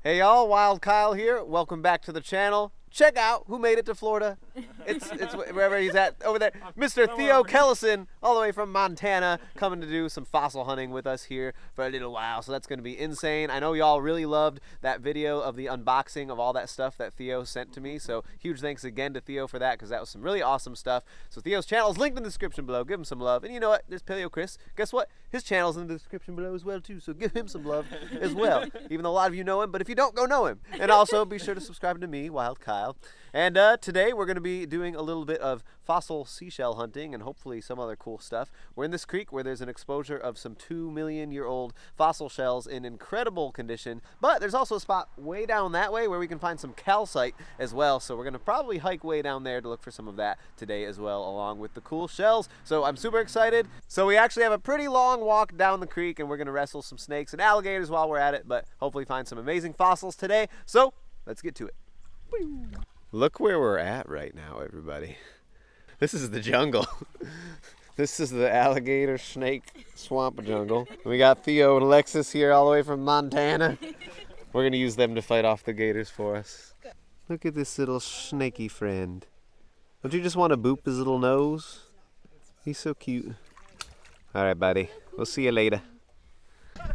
Hey y'all, Wild Kyle here. Welcome back to the channel. Check out who made it to Florida. It's wherever he's at over there. Mr. Theo Kellison, all the way from Montana, coming to do some fossil hunting with us here for a little while. So that's going to be insane. I know y'all really loved that video of the unboxing of all that stuff that Theo sent to me. So huge thanks again to Theo for that, because that was some really awesome stuff. So Theo's channel is linked in the description below. Give him some love. And you know what? There's Paleo Chris. Guess what? His channel's in the description below as well too. So give him some love as well. Even though a lot of you know him, but if you don't, go know him. And also be sure to subscribe to me, Wild Kyle. And today we're going to be doing a little bit of fossil seashell hunting and hopefully some other cool stuff. We're in this creek where there's an exposure of some 2 million-year-old fossil shells in incredible condition, but there's also a spot way down that way where we can find some calcite as well. So we're going to probably hike way down there to look for some of that today as well, along with the cool shells. So I'm super excited. So we actually have a pretty long walk down the creek, and we're going to wrestle some snakes and alligators while we're at it, but hopefully find some amazing fossils today. So let's get to it. Woo. Look where we're at right now, everybody. This is the jungle. This is the alligator snake swamp jungle. We got Theo and Alexis here all the way from Montana. We're going to use them to fight off the gators for us. Look at this little snaky friend. Don't you just want to boop his little nose? He's so cute. All right, buddy. We'll see you later.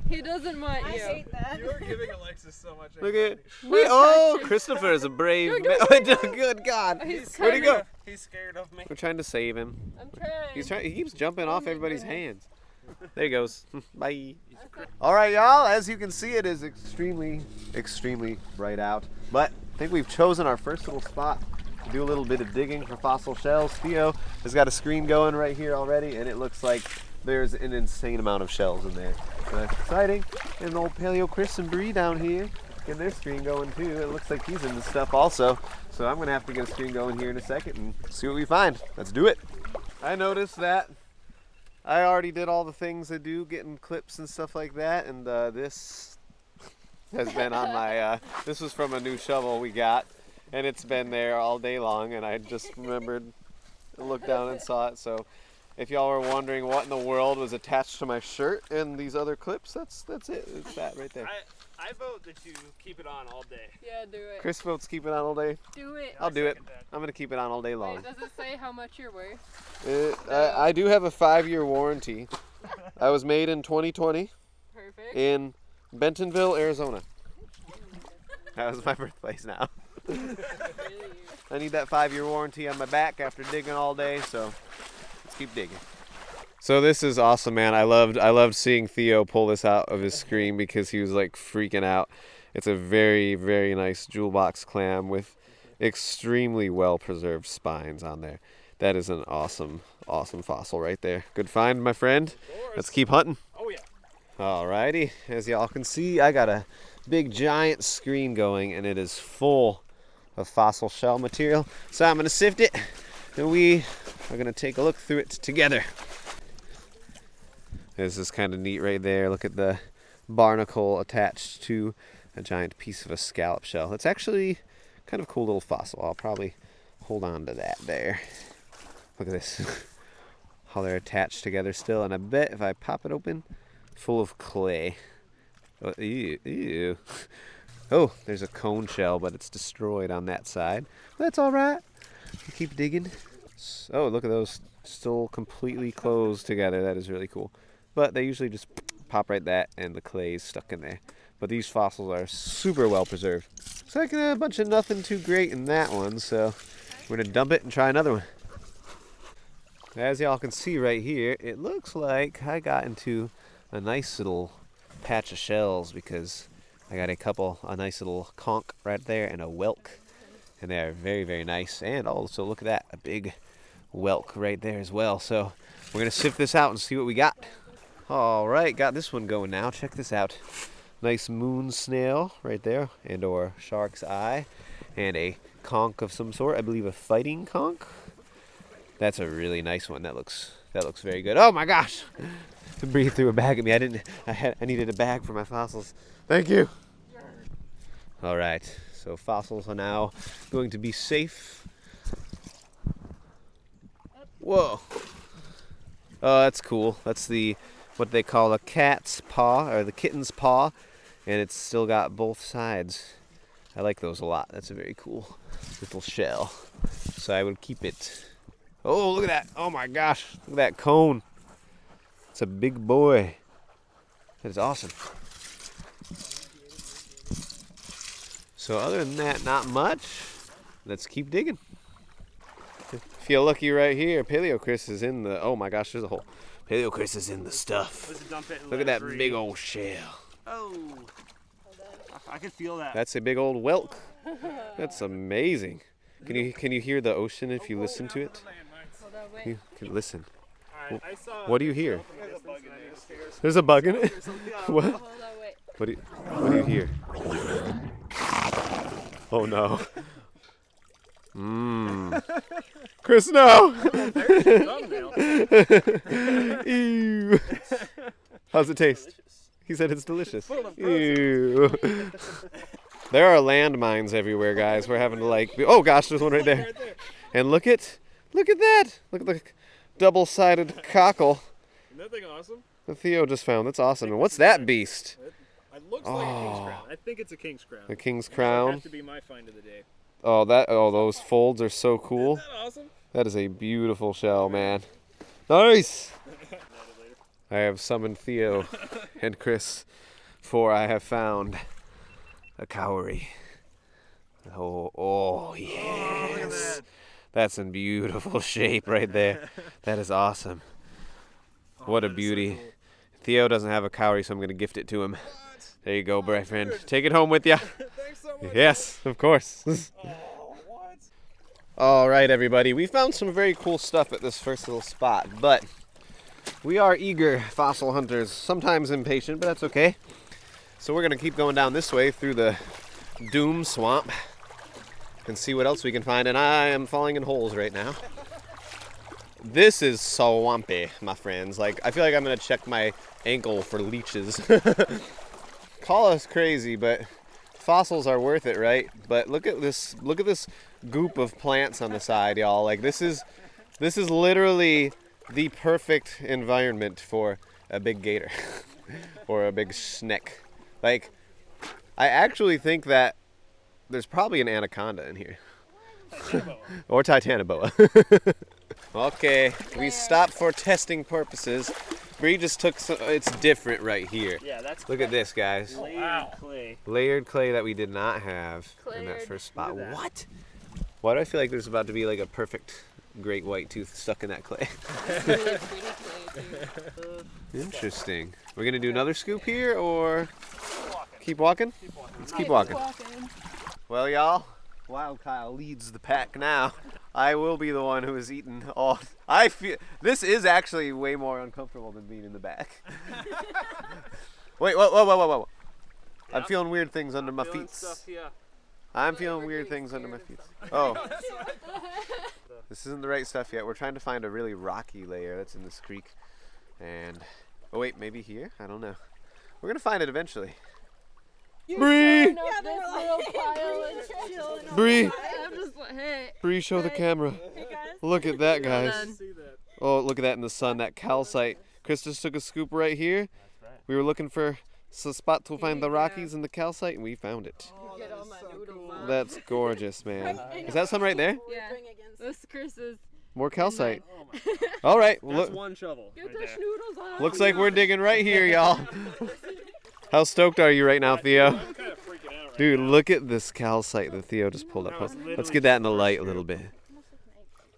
He doesn't want you. I hate that. You're giving Alexis so much Look at touching. Christopher is a brave man. Good God. Where'd he go? He's scared of me. We're trying to save him. I'm trying. He keeps jumping off everybody's hands. There he goes. Bye. All right, y'all. As you can see, it is extremely bright out. But I think we've chosen our first little spot to do a little bit of digging for fossil shells. Theo has got a screen going right here already, and it looks like there's an insane amount of shells in there. So that's exciting. And old Paleo Chris and Bree down here getting their screen going too. It looks like he's into stuff also. So I'm gonna have to get a screen going here in a second and see what we find. Let's do it. I noticed that I already did all the things I do, getting clips and stuff like that, and this has been on my, this was from a new shovel we got, and it's been there all day long, and I just remembered, looked down and saw it. So if y'all were wondering what in the world was attached to my shirt and these other clips, that's it. It's that right there. I vote that you keep it on all day. Yeah, do it. Chris votes keep it on all day. Do it. I'll do it. That. I'm gonna keep it on all day long. Wait, does it say how much you're worth? I do have a 5-year warranty. I was made in 2020 Perfect. in Bentonville, Arizona. That was my birthplace now. I need that 5-year warranty on my back after digging all day, so let's keep digging. So this is awesome, man. I loved seeing Theo pull this out of his screen because he was like freaking out. It's a very, very nice jewel box clam with extremely well preserved spines on there. That is an awesome fossil right there. Good find, my friend. Let's keep hunting. Oh yeah. Alrighty, as y'all can see, I got a big giant screen going, and it is full of fossil shell material. So I'm gonna sift it, and we are gonna take a look through it together. This is kind of neat right there. Look at the barnacle attached to a giant piece of a scallop shell. It's actually kind of a cool little fossil. I'll probably hold on to that there. Look at this. How they're attached together still. And I bet if I pop it open, full of clay. Oh, ew. Oh, there's a cone shell, but it's destroyed on that side. That's all right. Keep digging. Oh, look at those. Still completely closed together. That is really cool. But they usually just pop right that, and the clay is stuck in there. But these fossils are super well preserved. It's like a bunch of nothing too great in that one, so we're gonna dump it and try another one. As y'all can see right here, it looks like I got into a nice little patch of shells because I got a nice little conch right there and a whelk. And they are very, very nice. And also, look at that, a big whelk right there as well. So we're gonna sift this out and see what we got. All right, got this one going now. Check this out. Nice moon snail right there, and or shark's eye, and a conch of some sort. I believe a fighting conch. That's a really nice one. That looks very good. Oh my gosh! Bree threw a bag at me. I needed a bag for my fossils. Thank you. All right, so fossils are now going to be safe. Whoa. Oh, that's cool. That's what they call a cat's paw, or the kitten's paw. and it's still got both sides. I like those a lot. That's a very cool little shell. So I would keep it. Oh, look at that. Oh my gosh. Look at that cone. It's a big boy. That is awesome. So other than that, not much. Let's keep digging. Feel lucky right here. Paleo Chris is in the, oh my gosh, there's a hole. Paleo Chris is in the stuff. Look at that big old shell. Oh. I can feel that. That's a big old whelk. That's amazing. Can you hear the ocean if you listen to it? Hold on, wait. You can listen. I saw What do you hear? There's a bug in there. There's a bug in it? What? Hold on, wait. What do you hear? Oh no. Chris, no! Ew. How's it taste? He said it's delicious. Ew. There are landmines everywhere, guys. We're having to like. Oh gosh, there's one right there. And look at that. Look at the double-sided cockle Isn't that thing awesome? that Theo just found. That's awesome. And what's that beast? It looks like a king's crown. I think it's a king's crown. The king's That crown. has to be my find of the day. Oh, those folds are so cool. Isn't that awesome? That is a beautiful shell, man. Nice. I have summoned Theo and Chris, for I have found a cowrie. Oh yes. That's in beautiful shape right there. That is awesome. What a beauty. So cool. Theo doesn't have a cowrie, so I'm going to gift it to him. There you go, boyfriend. Take it home with you. Thanks so much. Yes, of course. Oh, what? All right, everybody. We found some very cool stuff at this first little spot, but we are eager fossil hunters, sometimes impatient, but that's okay. So we're going to keep going down this way through the Doom Swamp and see what else we can find, and I am falling in holes right now. This is swampy, my friends. Like, I feel like I'm going to check my ankle for leeches. Call us crazy, but fossils are worth it, right? But look at this goop of plants on the side, y'all. Like, this is literally the perfect environment for a big gator or a big snake. Like, I actually think that there's probably an anaconda in here. Or Titanoboa. Okay, we stopped for testing purposes. Bree just took some, it's different right here. Yeah, that's Look at this, guys. layered clay. Layered clay that we did not have in that Clayed. first spot. Look at that. What? Why do I feel like there's about to be like a perfect great white tooth stuck in that clay? Really pretty clay, too. Interesting. We're gonna do another scoop here or keep walking? Let's keep walking. Well, y'all, WILDKYLE leads the pack now. I will be the one who is eating all. I feel this is actually way more uncomfortable than being in the back. Wait, whoa. I'm feeling weird things under my feet. I'm feeling weird things under my feet. Oh. This isn't the right stuff yet. We're trying to find a really rocky layer that's in this creek. And, oh wait, maybe here? I don't know. We're going to find it eventually. Bree! Bree! I'm just like, hey. Bree, show the camera. Look at that, guys. done. See that? Oh, look at that in the sun, that calcite. Chris just took a scoop right here. We were looking for a spot to find the Rockies and the calcite, and we found it. Get all my noodles on. That's gorgeous, man. Is that some right there? Yeah. This Chris's. More calcite. All right. Well, That's look, one shovel. Get right the there. schnoodles on. looks like we're digging right here, y'all. How stoked are you right now, Theo? I'm kind of freaking out right Dude, now. look at this calcite that Theo just pulled up. That was Let's literally get that in the just light a first little bit.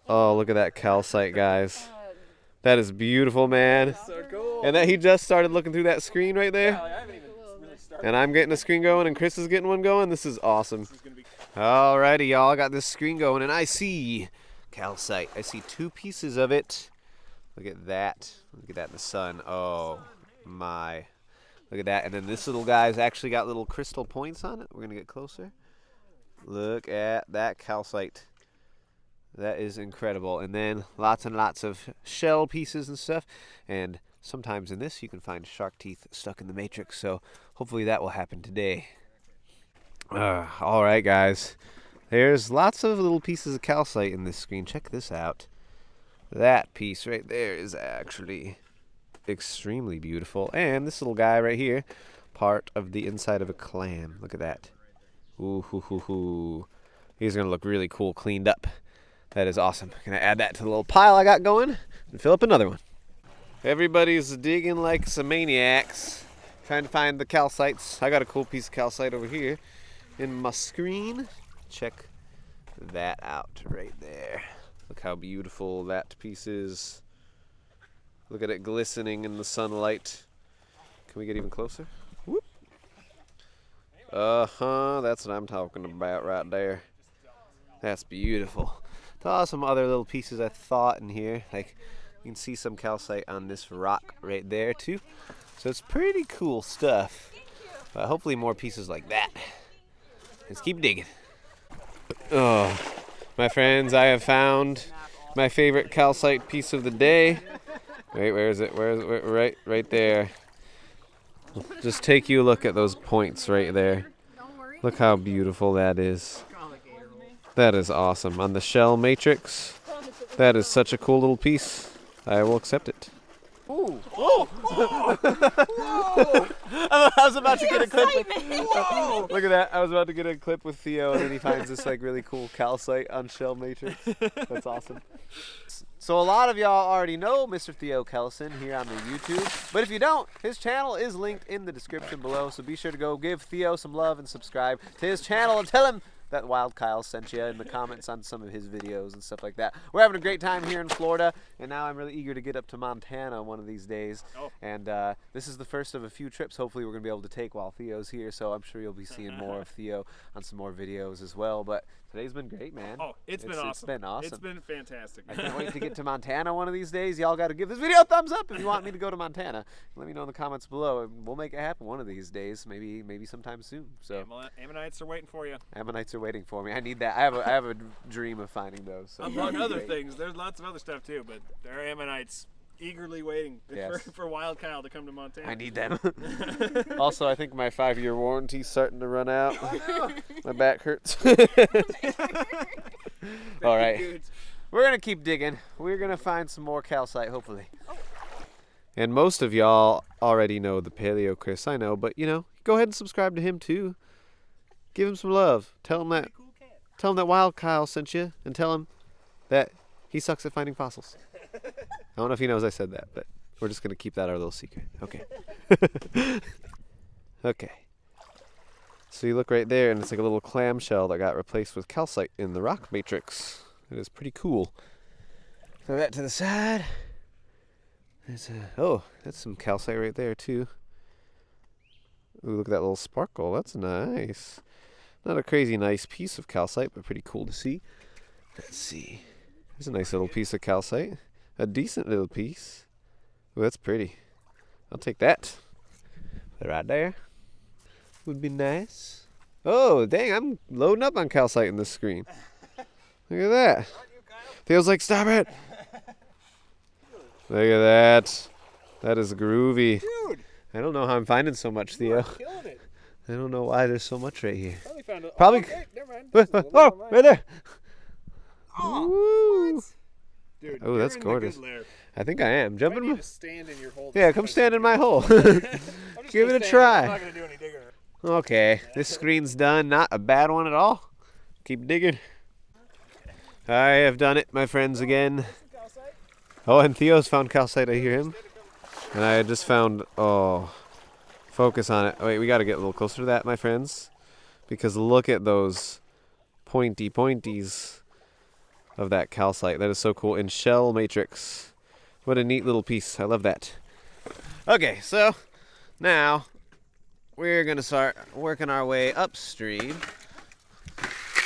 Oh, look at that calcite, guys. That is beautiful, man. So cool. And that he just started looking through that screen right there. I haven't even really started. And I'm getting a screen going, and Chris is getting one going. This is awesome. This is gonna be Alrighty, y'all. I got this screen going, and I see calcite. I see two pieces of it. Look at that. Look at that in the sun. Oh, my. Look at that. And then this little guy's actually got little crystal points on it. We're going to get closer. Look at that calcite. That is incredible. And then lots and lots of shell pieces and stuff. And sometimes in this, you can find shark teeth stuck in the matrix. So hopefully that will happen today. All right, guys. There's lots of little pieces of calcite in this screen. Check this out. That piece right there is actually extremely beautiful. And this little guy right here part of the inside of a clam. Look at that. Ooh, hoo, hoo, hoo. These are going to look really cool cleaned up. That is awesome. Gonna add that to the little pile I got going and fill up another one. Everybody's digging like some maniacs, trying to find the calcites. I got a cool piece of calcite over here in my screen. Check that out right there. Look how beautiful that piece is. Look at it glistening in the sunlight. Can we get even closer? Whoop. That's what I'm talking about right there. That's beautiful. Saw some other little pieces I thought in here. Like, you can see some calcite on this rock right there too. So it's pretty cool stuff. But hopefully more pieces like that. Let's keep digging. Oh, my friends, I have found my favorite calcite piece of the day. Wait, where is it? Right there. Just take you a look at those points right there. Look how beautiful that is. That is awesome. On the shell matrix, that is such a cool little piece. I will accept it. Ooh. Whoa. Whoa. I was about to get a clip with, look at that. I was about to get a clip with Theo, and then he finds this like really cool calcite on shell matrix. That's awesome. So a lot of y'all already know Mr. Theo Kellison here on the YouTube, but if you don't, his channel is linked in the description below, so be sure to go give Theo some love and subscribe to his channel and tell him that Wild Kyle sent you in the comments on some of his videos and stuff like that. We're having a great time here in Florida, and now I'm really eager to get up to Montana one of these days. Oh. And this is the first of a few trips hopefully we're going to be able to take while Theo's here, so I'm sure you'll be seeing more of Theo on some more videos as well. But today's been great, man. Oh, it's been awesome. It's been awesome. It's been fantastic. I can't wait to get to Montana one of these days. Y'all got to give this video a thumbs up if you want me to go to Montana. Let me know in the comments below. We'll make it happen one of these days, maybe sometime soon. So Ammonites are waiting for you. Ammonites are waiting for me. I need that. I have a dream of finding those. So among other things, there's lots of other stuff too, but there are ammonites eagerly waiting for Wild Kyle to come to Montana. I need them. Also, I think my 5-year warranty's starting to run out. Oh, no. My back hurts. All right. We're going to keep digging. We're going to find some more calcite, hopefully. Oh. And most of y'all already know the Paleo Chris, I know, but, you know, go ahead and subscribe to him, too. Give him some love. Tell him that Wild Kyle sent you, and tell him that he sucks at finding fossils. I don't know if he knows I said that, but we're just going to keep that our little secret. Okay. Okay. So you look right there, and it's like a little clamshell that got replaced with calcite in the rock matrix. It is pretty cool. Throw that to the side. Oh, that's some calcite right there, too. Ooh, look at that little sparkle. That's nice. Not a crazy nice piece of calcite, but pretty cool to see. Let's see. There's a nice little piece of calcite. A decent little piece. Ooh, that's pretty. I'll take that. Put it right there. Would be nice. Oh, dang, I'm loading up on calcite in this screen. Look at that. Feels like, stop it. Look at that. That is groovy. Dude. I don't know how I'm finding so much, Theo. You're killing it. I don't know why there's so much right here. Probably found it. Probably. Oh, okay, never mind. Oh, right there. Oh, what? Dude, oh, that's gorgeous. I think I am. Jumping. You need to stand in your hole. Yeah, come stand in my hole. Give it a try. I'm not gonna do any digging. Okay, this screen's done. Not a bad one at all. Keep digging. I have done it, my friends, again. Oh, and Theo's found calcite. I hear him. And I just found, oh, focus on it. Oh, wait, we got to get a little closer to that, my friends. Because look at those pointies of that calcite. That is so cool. In shell matrix. What a neat little piece. I love that. Okay, so now we're going to start working our way upstream.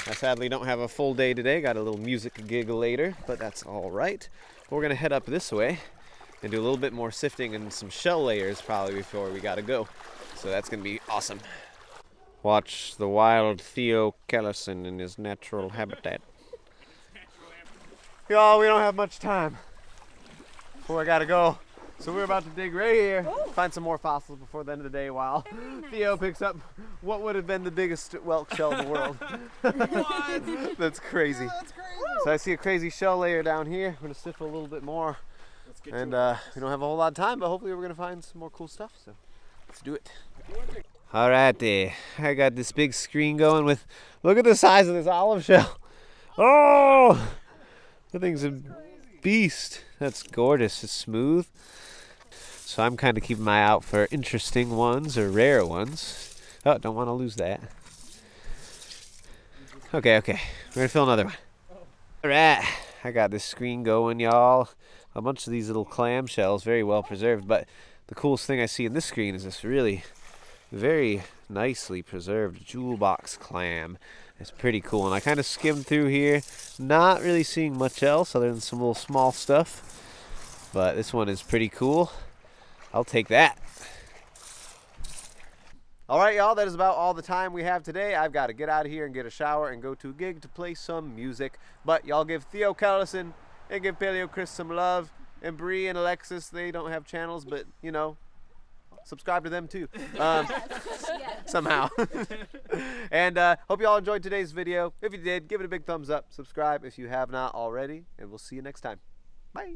I sadly don't have a full day today. Got a little music gig later, but that's all right. We're going to head up this way and do a little bit more sifting and some shell layers probably before we got to go. So that's going to be awesome. Watch the wild Theo Kellison in his natural habitat. Y'all, we don't have much time before I got to go. So we're about to dig right here, find some more fossils before the end of the day while Theo picks up what would have been the biggest whelk shell in the world. What? That's crazy. Yeah, that's crazy. So I see a crazy shell layer down here. We're going to sift a little bit more. Let's get and to it. we don't have a whole lot of time, but hopefully we're going to find some more cool stuff. So Let's do it. All right, there. I got this big screen going with, look at the size of this olive shell. Oh, that thing's a beast. That's gorgeous. It's smooth. So I'm kind of keeping my eye out for interesting ones or rare ones. Oh, don't want to lose that. Okay. We're going to fill another one. All right. I got this screen going, y'all. A bunch of these little clam shells, very well preserved. But the coolest thing I see in this screen is this really very nicely preserved jewel box clam. It's pretty cool. And I kind of skimmed through here, not really seeing much else other than some little small stuff. But this one is pretty cool. I'll take that. All right, y'all, that is about all the time we have today. I've got to get out of here and get a shower and go to a gig to play some music. But y'all give Theo Kellison and give Paleo Chris some love. And Bree and Alexis, they don't have channels, but, you know, subscribe to them too. Somehow. And hope you all enjoyed today's video. If you did, give it a big thumbs up. Subscribe if you have not already. And we'll see you next time. Bye.